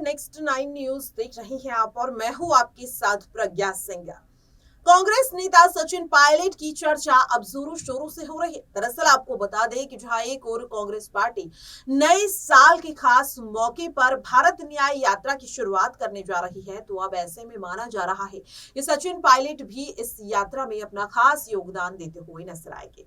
Next 9 news देख रहे हैं आप और मैं हूं आपके साथ प्रज्ञा सिंह। कांग्रेस नेता सचिन पायलट की चर्चा अब जोरों शोरों से हो रही है। दरअसल आपको बता दें कि जहां एक और कांग्रेस पार्टी नए साल के खास मौके पर भारत न्याय यात्रा की शुरुआत करने जा रही है, तो अब ऐसे में माना जा रहा है कि सचिन पायलट भी इस यात्रा में अपना खास योगदान देते हुए नजर आएंगे।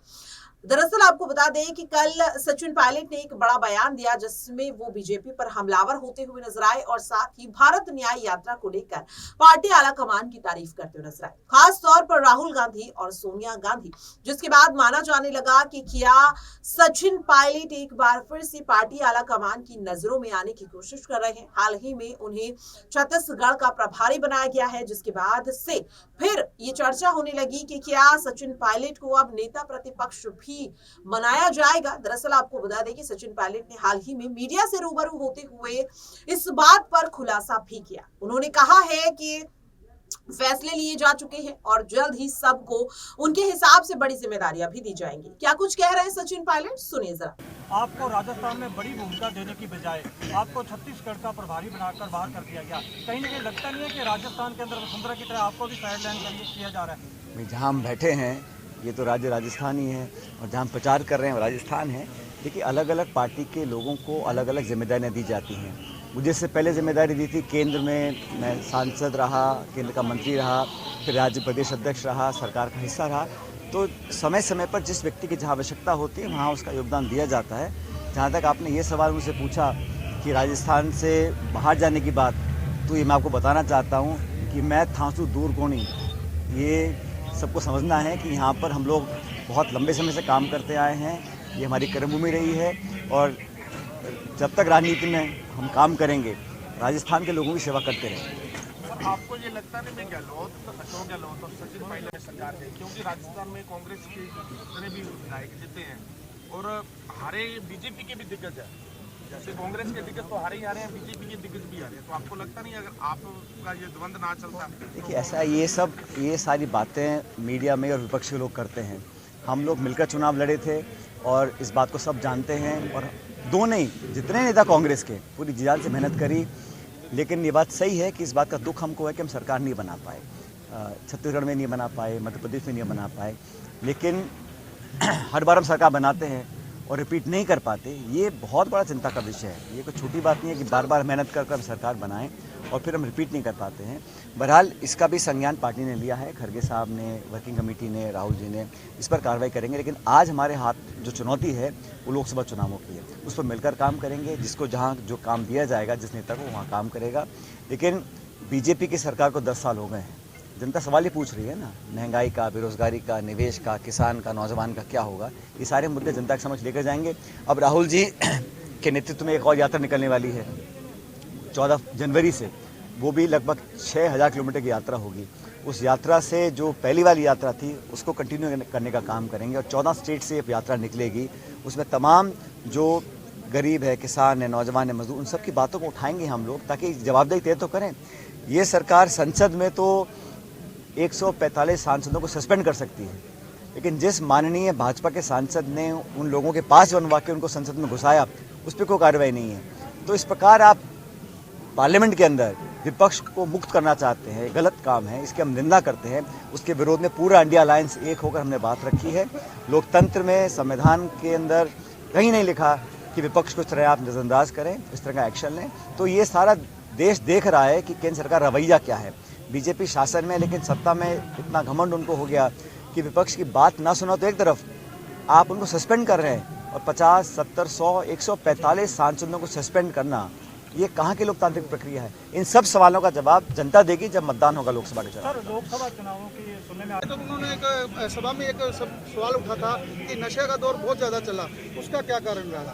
दरअसल आपको बता दें कि कल सचिन पायलट ने एक बड़ा बयान दिया जिसमें वो बीजेपी पर हमलावर होते हुए नजर आए और साथ ही भारत न्याय यात्रा को लेकर पार्टी आला कमान की तारीफ करते हुए नजर आए, खास तौर पर राहुल गांधी और सोनिया गांधी। जिसके बाद माना जाने लगा कि क्या सचिन पायलट एक बार फिर से पार्टी आला कमान की नजरों में आने की कोशिश कर रहे हैं। हाल ही में उन्हें छत्तीसगढ़ का प्रभारी बनाया गया है, जिसके बाद से फिर ये चर्चा होने लगी कि क्या सचिन पायलट को अब नेता प्रतिपक्ष भी मनाया जाएगा। दरअसल आपको बता दें कि सचिन पायलट ने हाल ही में मीडिया से रूबरू होते हुए इस बात पर खुलासा भी किया। उन्होंने कहा है कि फैसले लिए जा चुके हैं और जल्द ही सबको उनके हिसाब से बड़ी जिम्मेदारियां भी दी जाएंगी। क्या कुछ कह रहे हैं सचिन पायलट, सुनिए जरा। आपको राजस्थान में बड़ी भूमिका देने की बजाय आपको छत्तीसगढ़ का प्रभारी बनाकर बाहर कर दिया गया। कहीं ना कहीं लगता नहीं है कि राजस्थान के अंदर वसुंधरा की तरह आपको भी साइडलाइन किया जा रहा है? जहाँ हम बैठे हैं ये तो राज्य राजस्थान ही है और जहाँ हम प्रचार कर रहे हैं राजस्थान है। देखिए, अलग अलग पार्टी के लोगों को अलग अलग जिम्मेदारियाँ दी जाती हैं। मुझे इससे पहले जिम्मेदारी दी थी केंद्र में, मैं सांसद रहा, केंद्र का मंत्री रहा, फिर राज्य प्रदेश अध्यक्ष रहा, सरकार का हिस्सा रहा। तो समय समय पर जिस व्यक्ति की जहाँ आवश्यकता होती है वहाँ उसका योगदान दिया जाता है। जहाँ तक आपने ये सवाल मुझसे पूछा कि राजस्थान से बाहर जाने की बात, तो ये मैं आपको बताना चाहता हूँ कि मैं थांसू दूर कोनी, ये सबको समझना है कि यहाँ पर हम लोग बहुत लंबे समय से काम करते आए हैं। ये हमारी कर्मभूमि रही है और जब तक राजनीति में हम काम करेंगे राजस्थान के लोगों की सेवा करते रहेंगे। आपको ये लगता नहीं मैं अशोक गहलोत और सचिन पायलट सरकार है, क्योंकि राजस्थान में कांग्रेस के जितने भी विधायक जीते हैं और हारे बीजेपी के भी दिग्गज है, जैसे कांग्रेस के दिग्गज तो हारे ही आ रहे हैं, बीजेपी के दिग्गज भी आ रहे हैं, तो आपको लगता नहीं अगर आपका ये द्वंद ना चलता? देखिए, ऐसा ये सारी बातें मीडिया में और विपक्ष के लोग करते हैं। हम लोग मिलकर चुनाव लड़े थे और इस बात को सब जानते हैं और दो नहीं जितने नेता कांग्रेस के पूरी जी जान से मेहनत करी। लेकिन ये बात सही है कि इस बात का दुख हमको है कि हम सरकार नहीं बना पाए, छत्तीसगढ़ में नहीं बना पाए, मध्य प्रदेश में नहीं बना पाए। लेकिन हर बार हम सरकार बनाते हैं और रिपीट नहीं कर पाते। ये बहुत बड़ा चिंता का विषय है। ये कोई छोटी बात नहीं है कि बार बार मेहनत कर हम सरकार बनाएं और फिर हम रिपीट नहीं कर पाते हैं। बहरहाल इसका भी संज्ञान पार्टी ने लिया है, खड़गे साहब ने, वर्किंग कमेटी ने, राहुल जी ने, इस पर कार्रवाई करेंगे। लेकिन आज हमारे हाथ जो चुनौती है वो लोकसभा चुनावों की है, उस पर मिलकर काम करेंगे। जिसको जहाँ जो काम दिया जाएगा, जिस नेता को वहाँ काम करेगा। लेकिन बीजेपी की सरकार को 10 साल हो गए हैं। जनता सवाल ही पूछ रही है ना, महंगाई का, बेरोजगारी का, निवेश का, किसान का, नौजवान का क्या होगा। ये सारे मुद्दे जनता के समझ लेकर जाएंगे। अब राहुल जी के नेतृत्व में एक और यात्रा निकलने वाली है 14 जनवरी से, वो भी लगभग 6000 किलोमीटर की यात्रा होगी। उस यात्रा से जो पहली वाली यात्रा थी उसको कंटिन्यू करने का काम करेंगे और 14 स्टेट से ये यात्रा निकलेगी। उसमें तमाम जो गरीब है, किसान है, नौजवान है, मजदूर, उन सब की बातों को उठाएंगे हम लोग, ताकि जवाबदेही तय तो करें। ये सरकार संसद में तो 145 सांसदों को सस्पेंड कर सकती है, लेकिन जिस माननीय भाजपा के सांसद ने उन लोगों के पास बनवा के उनको संसद में घुसाया, उस पर कोई कार्रवाई नहीं है। तो इस प्रकार आप पार्लियामेंट के अंदर विपक्ष को मुक्त करना चाहते हैं, गलत काम है, इसकी हम निंदा करते हैं। उसके विरोध में पूरा इंडिया अलायंस एक होकर हमने बात रखी है। लोकतंत्र में, संविधान के अंदर कहीं नहीं लिखा कि विपक्ष को इस तरह आप नजरअंदाज करें, इस तरह का एक्शन लें। तो ये सारा देश देख रहा है कि केंद्र सरकार रवैया क्या है। बीजेपी शासन में, लेकिन सत्ता में इतना घमंड उनको हो गया कि विपक्ष की बात ना सुना तो एक तरफ आप उनको सस्पेंड कर रहे हैं, और 50, 70, 100, 145 सांसदों को सस्पेंड करना, ये कहाँ की लोकतांत्रिक प्रक्रिया है? इन सब सवालों का जवाब जनता देगी जब मतदान होगा लोकसभा के चुनाव। सर, लोकसभा चुनावों की सुनने में तो उन्होंने एक सभा में एक सवाल उठा था कि नशे का दौर बहुत ज़्यादा चला, उसका क्या कारण रहा?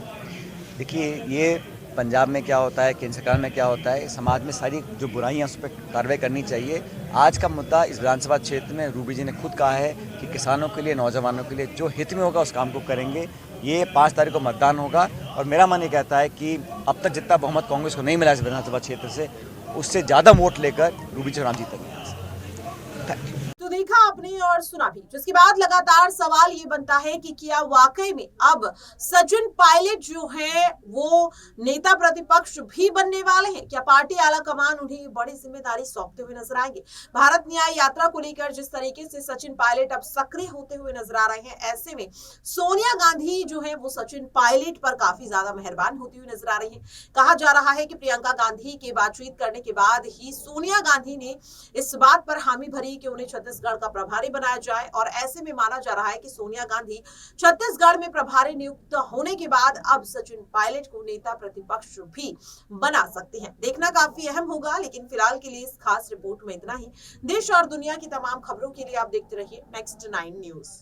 देखिए, ये पंजाब में क्या होता है, केंद्र सरकार में क्या होता है, समाज में सारी जो बुराइयां उस पर कार्रवाई करनी चाहिए। आज का मुद्दा इस विधानसभा क्षेत्र में रूबी जी ने खुद कहा है कि किसानों के लिए, नौजवानों के लिए जो हित में होगा उस काम को करेंगे। ये 5 तारीख को मतदान होगा और मेरा मन ये कहता है कि अब तक जितना बहुमत कांग्रेस को नहीं मिला इस विधानसभा क्षेत्र से, उससे ज़्यादा वोट लेकर रूबी चौहान जीतेंगे। तो देखा आपने और सुना भी, जिसके बाद लगातार सवाल ये बनता है कि क्या वाकई में अब सचिन पायलट जो है वो नेता प्रतिपक्ष भी बनने वाले हैं? क्या पार्टी आला कमान उन्हें बड़ी जिम्मेदारी सौंपते हुए नजर आएंगे? भारत न्याय यात्रा को लेकर जिस तरीके से सचिन पायलट अब सक्रिय होते हुए नजर आ रहे हैं, ऐसे में सोनिया गांधी जो है वो सचिन पायलट पर काफी ज्यादा मेहरबान होती हुई नजर आ रही है। कहा जा रहा है कि प्रियंका गांधी के बातचीत करने के बाद ही सोनिया गांधी ने इस बात पर हामी भरी कि उन्हें छत्तीसगढ़ का प्रभारी बनाया जाए, और ऐसे में माना जा रहा है कि सोनिया गांधी छत्तीसगढ़ में प्रभारी नियुक्त होने के बाद अब सचिन पायलट को नेता प्रतिपक्ष भी बना सकते हैं। देखना काफी अहम होगा, लेकिन फिलहाल के लिए इस खास रिपोर्ट में इतना ही। देश और दुनिया की तमाम खबरों के लिए आप देखते रहिए नेक्स्ट 9 न्यूज।